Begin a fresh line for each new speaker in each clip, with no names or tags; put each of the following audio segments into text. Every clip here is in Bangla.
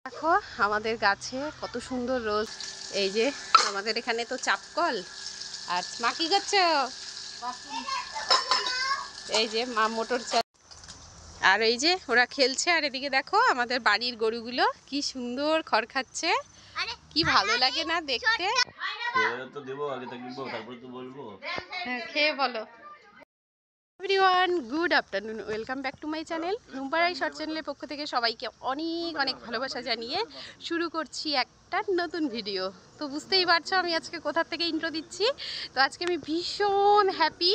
দেখো আমাদের গাছে কত সুন্দর রোজ। এই যে আমাদের এখানে তো চাপকল। আর মা কি করছো? এই যে মা মোটর চাল। আর এই যে ওরা খেলছে। আর এদিকে দেখো আমাদের বাড়ির গরুগুলো কি সুন্দর খড় খাচ্ছে, কি ভালো লাগে না দেখতে। খেয়ে বলো। Everyone, good afternoon, welcome back to my channel. রুম্পারাই শর্ট চ্যানেলের পক্ষ থেকে সবাইকে অনেক অনেক ভালোবাসা জানিয়ে শুরু করছি একটা নতুন ভিডিও। তো বুঝতেই পারছো আমি আজকে কোথা থেকে ইন্ট্রো দিচ্ছি। তো আজকে আমি ভীষণ হ্যাপি।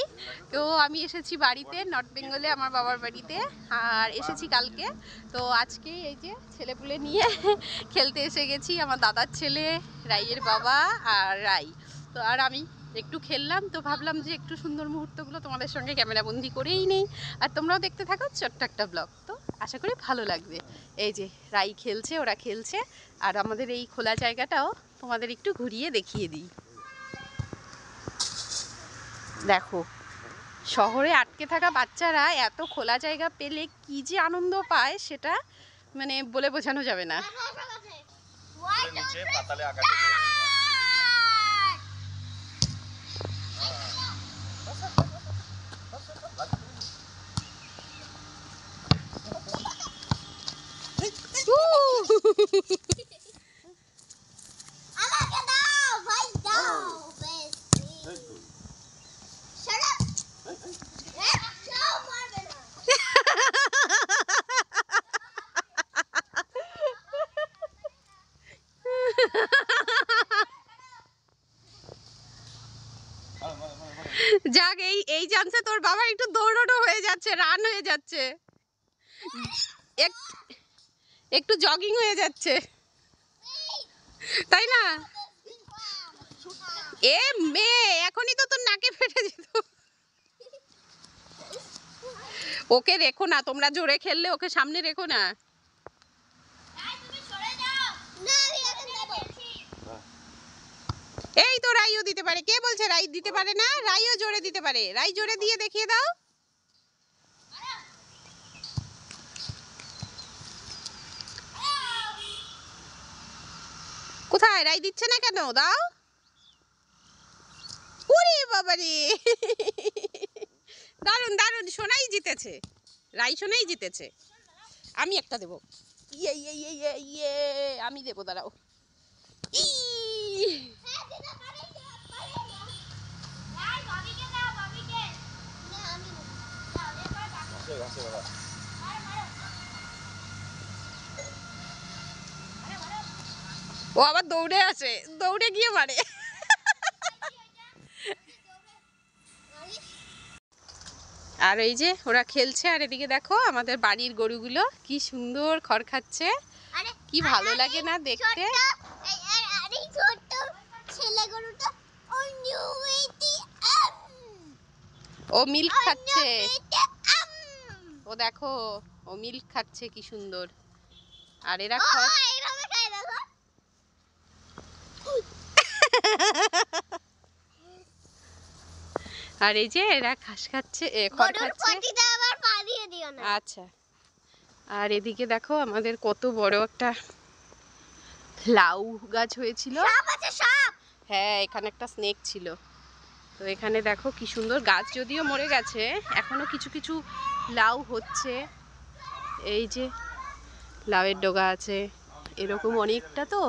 তো আমি এসেছি বাড়িতে, নর্থ বেঙ্গলে আমার বাবার বাড়িতে। আর এসেছি কালকে। তো আজকে এই যে ছেলেপুলে নিয়ে খেলতে এসে গেছি। আমার দাদার ছেলে, রাইয়ের বাবা আর রাই। তো আর আমি একটু খেললাম। তো ভাবলাম যে একটু সুন্দর মুহূর্তগুলো তোমাদের সঙ্গে ক্যামেরাবন্দি করেই নেই। আর তোমরাও দেখতে থাকো ছোট্ট একটা ব্লগ। তো আশা করি ভালো লাগবে। এই যে রাই খেলছে, ওরা খেলছে। আর আমাদের এই খোলা জায়গাটাও তোমাদের একটু ঘুরিয়ে দেখিয়ে দিই। দেখো, শহরে আটকে থাকা বাচ্চারা এত খোলা জায়গা পেলে কি যে আনন্দ পায় সেটা মানে বলে বোঝানো যাবে না। যাক, এই চান্সে তোর বাবা একটু দৌড়ানো হয়ে যাচ্ছে, রান হয়ে যাচ্ছে, একটু জগিং হয়ে যাচ্ছে, তাই না? এ মেয়ে, এখনই তো তোর নাকে ফেটে যেত। ওকে রেখো না, তোমরা জোরে খেললে ওকে সামনে রেখো না। এই তো রাইও দিতে পারে। কে বলছে রাই দিতে পারে না? রাইও জোরে দিতে পারে। রাই জোরে দিয়ে দেখিয়ে দাও। কোথায়? রাই দিচ্ছে না কেন? দাও। ওরে বাবারে, দারুন দারুন, সোনাই জিতেছে। রাই সোনাই জিতেছে। আমি একটা দেবো। ইয়ে ইয়ে ইয়ে ইয়ে ইয়ে, আমি দেবো, দাঁড়াও। ও আবার দৌড়ে আসে, দৌড়ে গিয়ে মারে। আর এই যে ওরা খেলছে। আর এদিকে দেখো আমাদের বাড়ির গরুগুলো কি সুন্দর খড় খাচ্ছে, কি ভালো লাগে না দেখতে। ও মিল্ক খাচ্ছে। ও দেখো, ও মিল্ক খাচ্ছে কি সুন্দর। আর এরা আর এই যে এরা ঘাস খাচ্ছে, খড় খাচ্ছে। আচ্ছা। আর এদিকে দেখো আমাদের কত বড় একটা লাউ গাছ হয়েছিল। হ্যাঁ, এখানে একটা স্নেক ছিল। তো এখানে দেখো কি সুন্দর, গাছ যদিও মরে গেছে, এখনো কিছু কিছু লাউ হচ্ছে। এই যে লাউয়ের ডগা আছে, এরকম অনেকটা। তো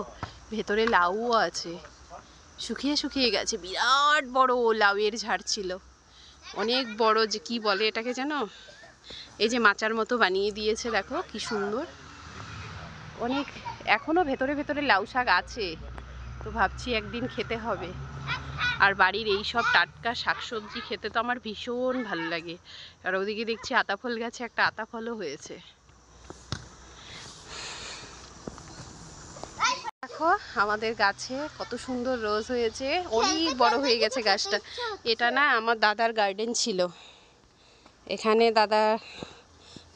ভেতরে লাউও আছে, শুকিয়ে শুকিয়ে গেছে। বিরাট বড় লাউয়ের ঝাড় ছিল, অনেক বড়। যে কি বলে এটাকে জানো? এই যে মাচার মতো বানিয়ে দিয়েছে, দেখো কি সুন্দর। অনেক এখনো ভেতরে ভেতরে লাউ শাক আছে। তো ভাবছি একদিন খেতে হবে। আর বাড়ির এই সব টাটকা শাকসবজি খেতে তো আমার ভীষণ ভালো লাগে। আর ওদিকে দেখছি আতাফল গাছে একটা আতাফলও হয়েছে। দেখো আমাদের গাছে কত সুন্দর রোজ হয়েছে, অনেক বড় হয়ে গেছে গাছটা। এটা না আমার দাদার গার্ডেন ছিল, এখানে দাদা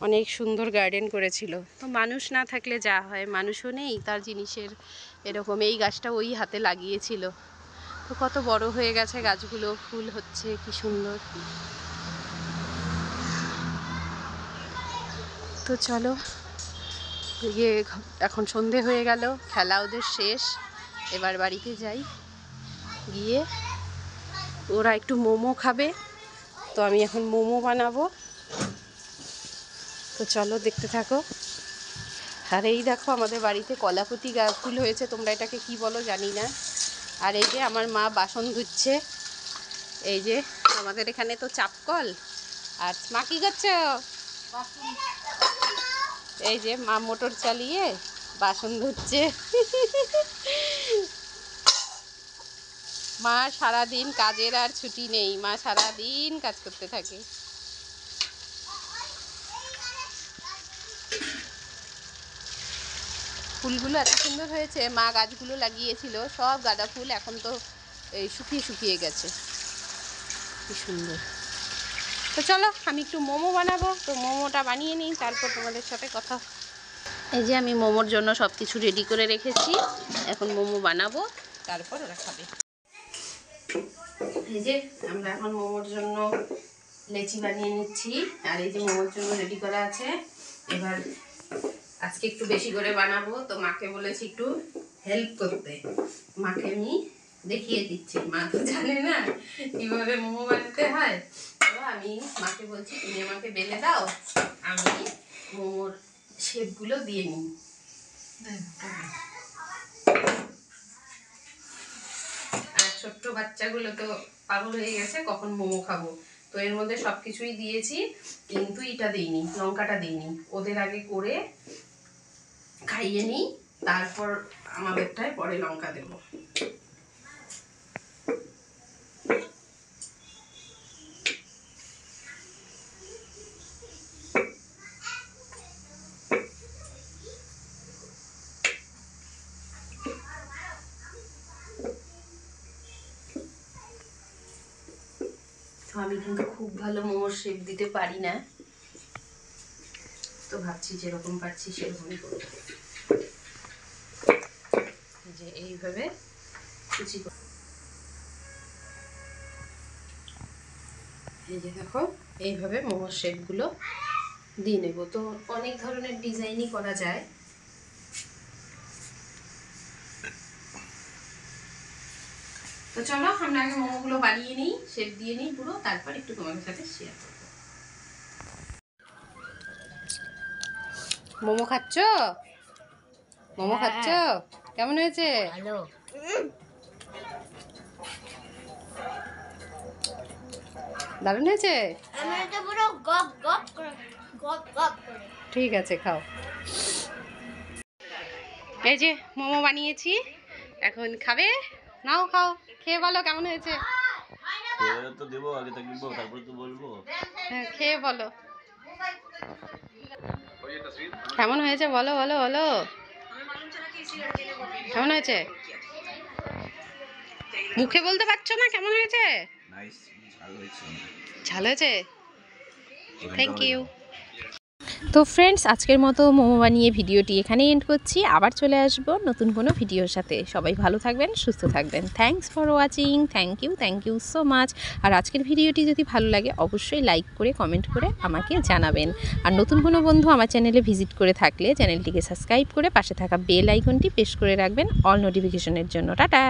অনেক সুন্দর গার্ডেন করেছিল। তো মানুষ না থাকলে যা হয়, মানুষও নেই তার জিনিসের এরকম। এই গাছটা ওই হাতে লাগিয়েছিল। তো কত বড় হয়ে গেছে গাছগুলো, ফুল হচ্ছে কি সুন্দর। তো চলো ইয়ে এখন সন্ধে হয়ে গেল, খেলা ওদের শেষ, এবার বাড়িতে যাই, গিয়ে ওরা একটু মোমো খাবে, তো আমি এখন মোমো বানাবো, তো চলো দেখতে থাকো। আর এই দেখো আমাদের বাড়িতে কলাপতি ফুল হয়েছে, তোমরা এটাকে কি বলো জানি না। আর এই যে আমার মা বাসন ধুচ্ছে, এই যে আমাদের এখানে তো চাপকল। আর মা কি করছো? এই যে মা মোটর চালিয়ে বাসন ধুচ্ছে। মা সারাদিন কাজের আর ছুটি নেই, মা সারাদিন কাজ করতে থাকে। ফুলগুলো এত সুন্দর হয়েছে, মা গাছগুলো লাগিয়েছিল সব গাঁদা ফুল, এখন তো এই শুকিয়ে শুকিয়ে গেছে, কি সুন্দর। তো চলো আমি একটু মোমো বানাবো, তো মোমোটা বানিয়ে নিই, তারপর তোমাদের সাথে কথা। এই যে আমি মোমোর জন্য সব কিছু রেডি করে রেখেছি, এখন মোমো বানাবো, তারপর ওরা খাবে। এই যে আমরা এখন মোমোর জন্য লেচি বানিয়ে নিচ্ছি, আর এই যে মোমোর জন্য রেডি করা আছে। এবার আজকে একটু বেশি করে বানাবো, তো মাকে বলেছি একটু হেল্প করতে, মাকে আমি দেখিয়ে দিচ্ছি, মা তো জানে না কিভাবে মোমো বানাতে হয়, তো আমি মাকে বলছি তুমি আমাকে বেলে দাও, আমি মোমোর শেপগুলো দিয়ে নিই। আর ছোট্ট বাচ্চাগুলো তো পাগল হয়ে গেছে কখন মোমো খাবো, তো এর মধ্যে সব কিছুই দিয়েছি, কিন্তু এটা দিইনি, লঙ্কাটা দিইনি, ওদের আগে করে খাইয়ে নিই, তারপর আমাদেরটায় পরে লঙ্কা দেবো। আমি কিন্তু খুব ভালো মোমোর শেপ দিতে পারি না, তো ভাবছি যেরকম পারছি সেরকমই করবো। যে এইভাবে কুচি, এই যে দেখো এইভাবে মোমোর শেপগুলো দিয়ে নেব, তো অনেক ধরনের ডিজাইনই করা যায়। তো চলো আমরা আগে মোমোগুলো বানিয়ে নিই, শেপ দিয়ে নিই পুরো, তারপর একটু তোমাদের সাথে শেয়ার করবো। মোমো খাচ্ছ? মোমো খাচ্ছ? কেমন হয়েছে? ভালো। দারুণ হয়েছে? ঠিক আছে খাও। এই যে মোমো বানিয়েছি, এখন খাবে, নাও খাও, খেয়ে বলো কেমন হয়েছে। তো দেবো, আগে থাকবো তারপর তো বলবো। হ্যাঁ খেয়ে বলো কেমন হয়েছে, বলো বলো বলো কেমন হয়েছে। মুখে বলতে পারছো না কেমন হয়েছে? ঝাল হয়েছে, থ্যাংক ইউ। তো ফ্রেন্ডস আজকের মতো মোমো বানিয়ে ভিডিওটি এখানেই এন্ড করছি, আবার চলে আসবো নতুন কোনো ভিডিওর সাথে। সবাই ভালো থাকবেন, সুস্থ থাকবেন। Thanks for watching, thank you so much. আর আজকের ভিডিওটি যদি ভালো লাগে অবশ্যই লাইক করে কমেন্ট করে আমাকে জানাবেন। আর নতুন কোনো বন্ধু আমার চ্যানেলে ভিজিট করে থাকলে চ্যানেলটিকে সাবস্ক্রাইব করে পাশে থাকা বেল আইকনটি প্রেস করে রাখবেন অল নোটিফিকেশনের জন্য। টাটা।